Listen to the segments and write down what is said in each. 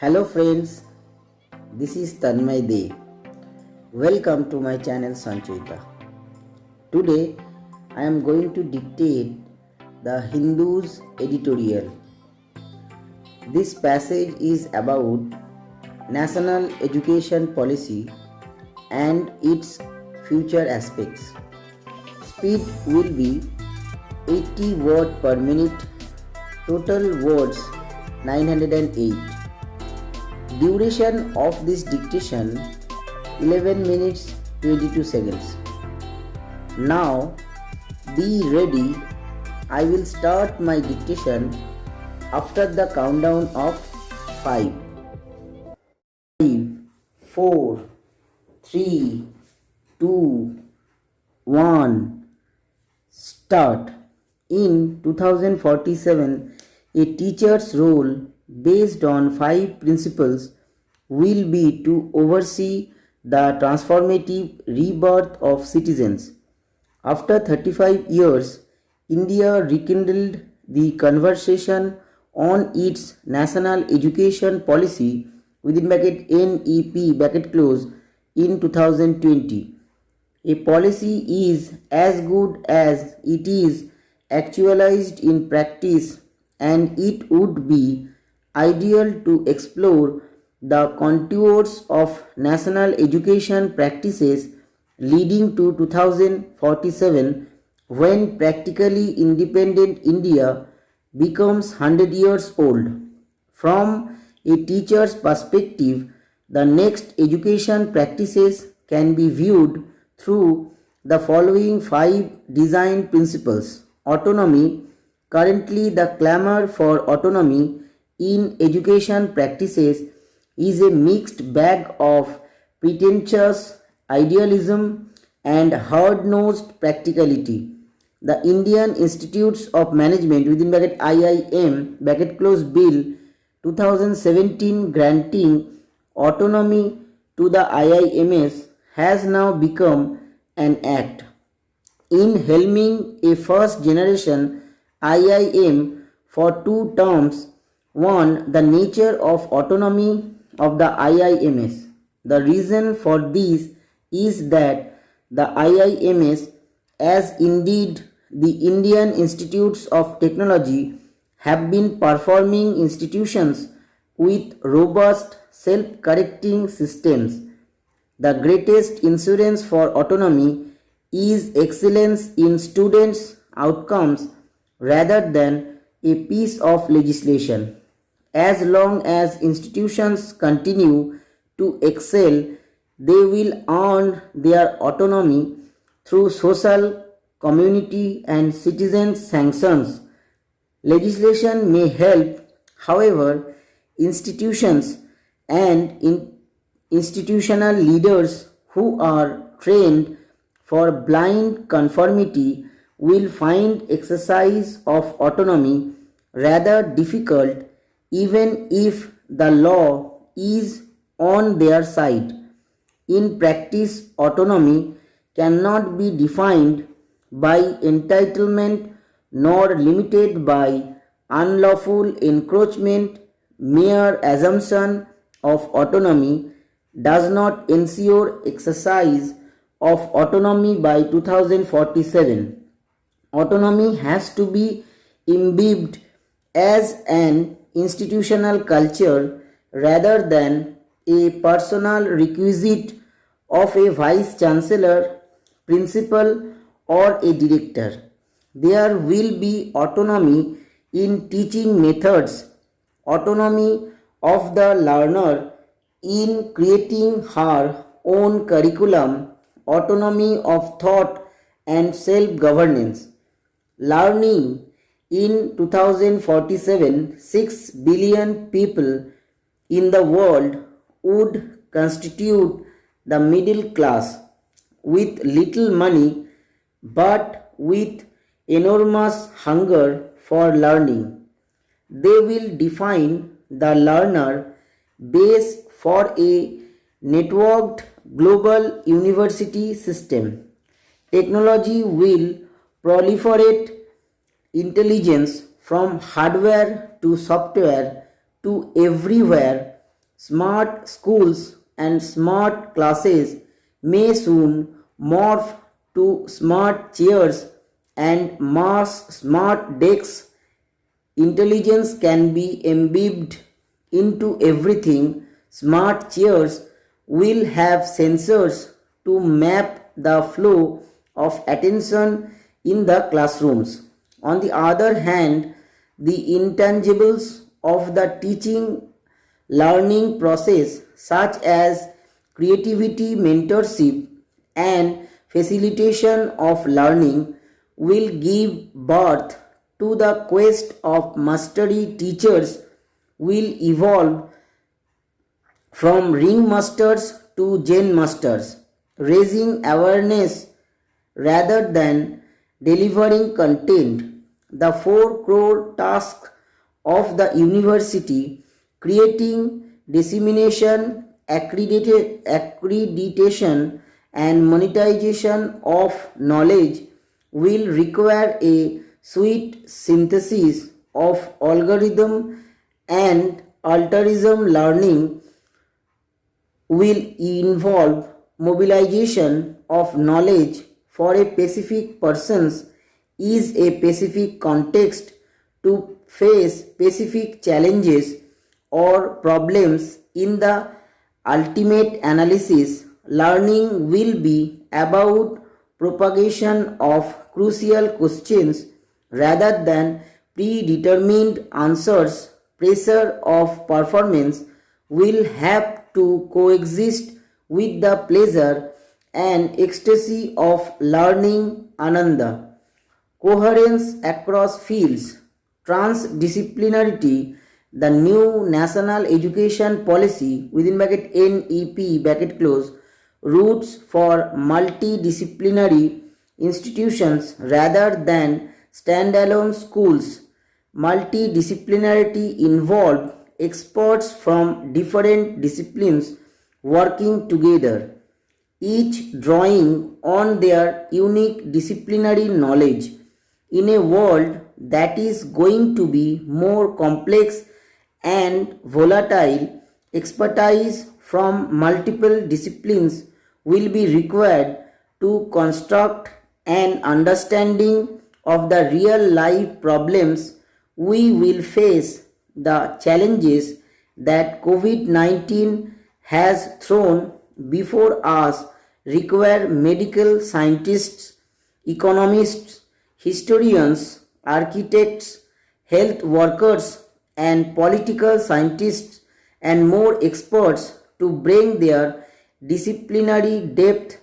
Hello friends, this is Tanmay De. Welcome to my channel Sanchoita. Today I am going to dictate the Hindu's editorial. This passage is about national education policy and its future aspects. Speed will be 80 words per minute, total words 908. Duration of this dictation 11 minutes 22 seconds. Now be ready. I will start my dictation after the countdown of 5. 5, 4, 3, 2, 1. Start. In 2047, a teacher's role based on 5 principles will be to oversee the transformative rebirth of citizens. After 35 years, India rekindled the conversation on its national education policy (NEP) in 2020. A policy is as good as it is actualized in practice, and it would be ideal to explore the contours of national education practices leading to 2047, when practically independent India becomes 100 years old. From a teacher's perspective, the next education practices can be viewed through the following 5 design principles. Autonomy. Currently, the clamor for autonomy in education practices is a mixed bag of pretentious idealism and hard-nosed practicality. The Indian Institutes of Management (IIM) Bill 2017 granting autonomy to the IIMs has now become an act. In helming a first generation IIM for 2 terms, 1. The nature of autonomy of the IIMs. The reason for this is that the IIMs, as indeed the Indian Institutes of Technology, have been performing institutions with robust self-correcting systems. The greatest insurance for autonomy is excellence in students' outcomes rather than a piece of legislation. As long as institutions continue to excel, they will earn their autonomy through social, community, and citizen sanctions. Legislation may help, however, institutions and institutional leaders who are trained for blind conformity will find exercise of autonomy rather difficult, even if the law is on their side. In practice, autonomy cannot be defined by entitlement nor limited by unlawful encroachment. Mere assumption of autonomy does not ensure exercise of autonomy by 2047. Autonomy has to be imbibed as an institutional culture rather than a personal requisite of a vice chancellor, principal, or a director. There will be autonomy in teaching methods, autonomy of the learner in creating her own curriculum, autonomy of thought and self-governance. Learning. In 2047, 6 billion people in the world would constitute the middle class, with little money but with enormous hunger for learning. They will define the learner base for a networked global university system. Technology will proliferate intelligence from hardware to software to everywhere, Smart schools and smart classes may soon morph to smart chairs and mass smart desks. Intelligence can be imbibed into everything. Smart chairs will have sensors to map the flow of attention in the classrooms. On the other hand, the intangibles of the teaching learning process, such as creativity, mentorship, and facilitation of learning, will give birth to the quest of mastery. Teachers will evolve from ringmasters to zen masters, raising awareness rather than delivering content. The four core tasks of the university, creating, dissemination, accreditation, and monetization of knowledge, will require a sweet synthesis of algorithm and altruism. Learning will involve mobilization of knowledge for a specific person's is a specific context to face specific challenges or problems. In the ultimate analysis, learning will be about propagation of crucial questions rather than predetermined answers. Pressure of performance will have to coexist with the pleasure and ecstasy of learning. Ananda. Coherence across fields. Transdisciplinarity. The new national education policy within bracket NEP bracket close roots for multidisciplinary institutions rather than standalone schools. Multidisciplinarity involved experts from different disciplines working together, each drawing on their unique disciplinary knowledge. In a world that is going to be more complex and volatile, expertise from multiple disciplines will be required to construct an understanding of the real life problems we will face. The challenges that COVID-19 has thrown before us require medical scientists, economists, historians, architects, health workers, and political scientists and more experts to bring their disciplinary depth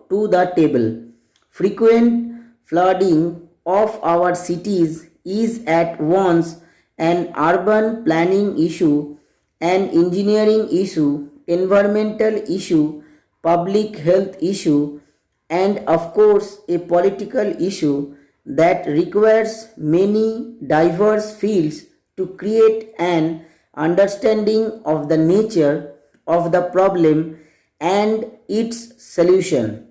to the table. Frequent flooding of our cities is at once an urban planning issue, an engineering issue, environmental issue, public health issue, and of course a political issue that requires many diverse fields to create an understanding of the nature of the problem and its solution.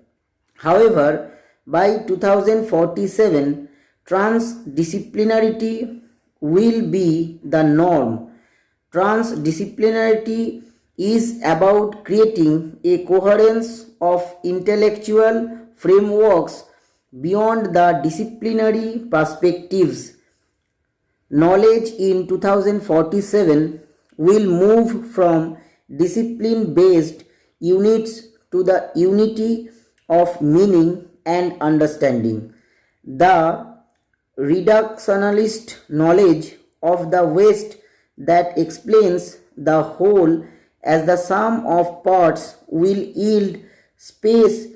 However, by 2047, transdisciplinarity will be the norm. Transdisciplinarity is about creating a coherence of intellectual frameworks beyond the disciplinary perspectives. Knowledge in 2047 will move from discipline-based units to the unity of meaning and understanding. The reductionist knowledge of the West that explains the whole as the sum of parts will yield space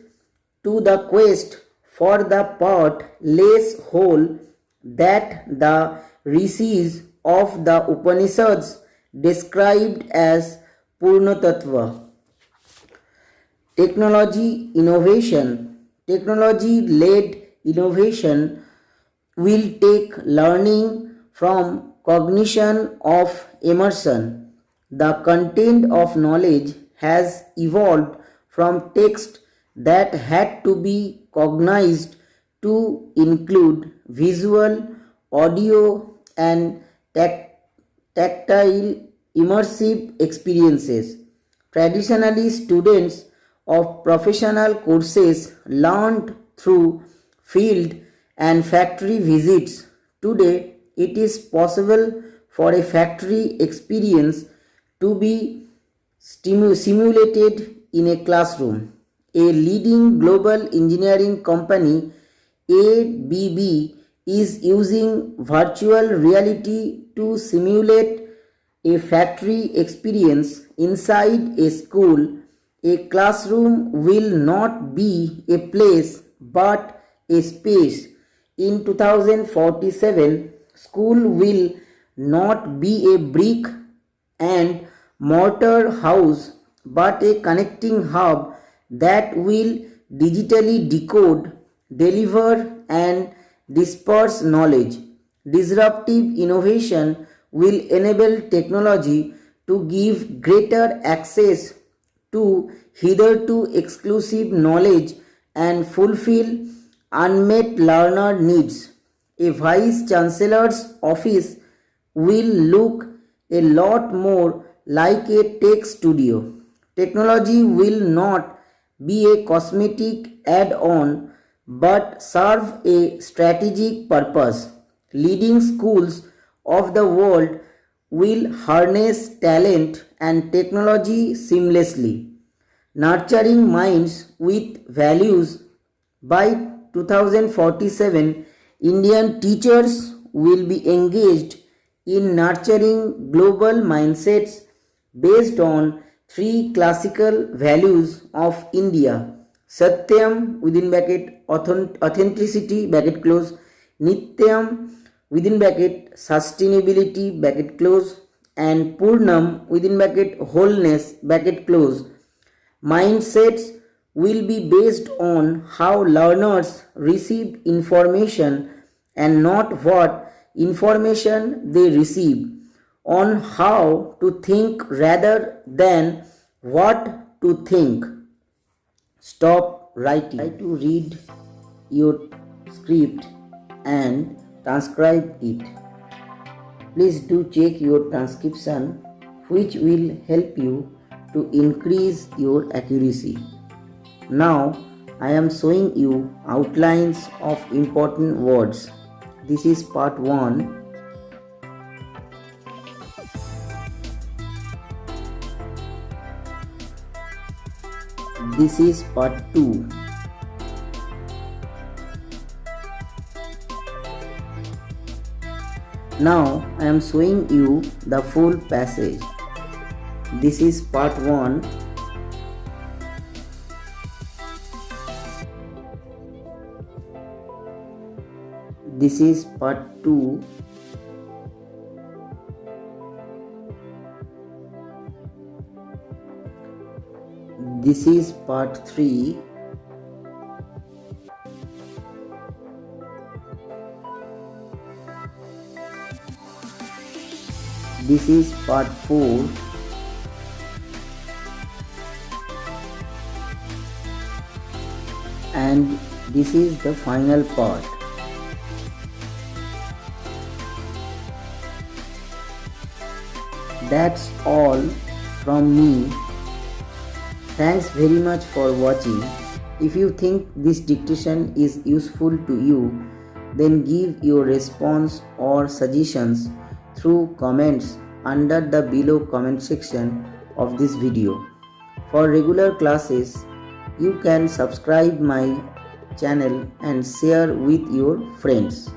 to the quest for the part less whole that the rishis of the Upanishads described as Purnatattva. Technology-led innovation will take learning from cognition of immersion. The content of knowledge has evolved from text that had to be cognized to include visual, audio, and tactile immersive experiences. Traditionally, students of professional courses learned through field and factory visits. Today, it is possible for a factory experience to be simulated in a classroom. A leading global engineering company, ABB, is using virtual reality to simulate a factory experience inside a school. A classroom will not be a place but a space. In 2047, school will not be a brick and mortar house but a connecting hub that will digitally decode, deliver, and disperse knowledge. Disruptive innovation will enable technology to give greater access to hitherto exclusive knowledge and fulfill unmet learner needs. A vice chancellor's office will look a lot more like a tech studio. Technology will not be a cosmetic add-on but serve a strategic purpose. Leading schools of the world will harness talent and technology seamlessly, nurturing minds with values. By 2047, Indian teachers will be engaged in nurturing global mindsets based on three classical values of India: Satyam within bracket authenticity bracket close, Nityam within bracket sustainability bracket close, and Purnam within bracket wholeness bracket close. Mindsets will be based on how learners receive information and not what information they receive, on how to think rather than what to think. Stop writing. Try to read your script and transcribe it. Please do check your transcription, which will help you to increase your accuracy. Now I am showing you outlines of important words. This is part 1. This is part 2. Now I am showing you the full passage. This is part 1. This is part 2. This is part 3. This is part 4. And this is the final part. That's all from me. Thanks very much for watching. If you think this dictation is useful to you, then give your response or suggestions through comments under the below comment section of this video. For regular classes, you can subscribe my channel and share with your friends.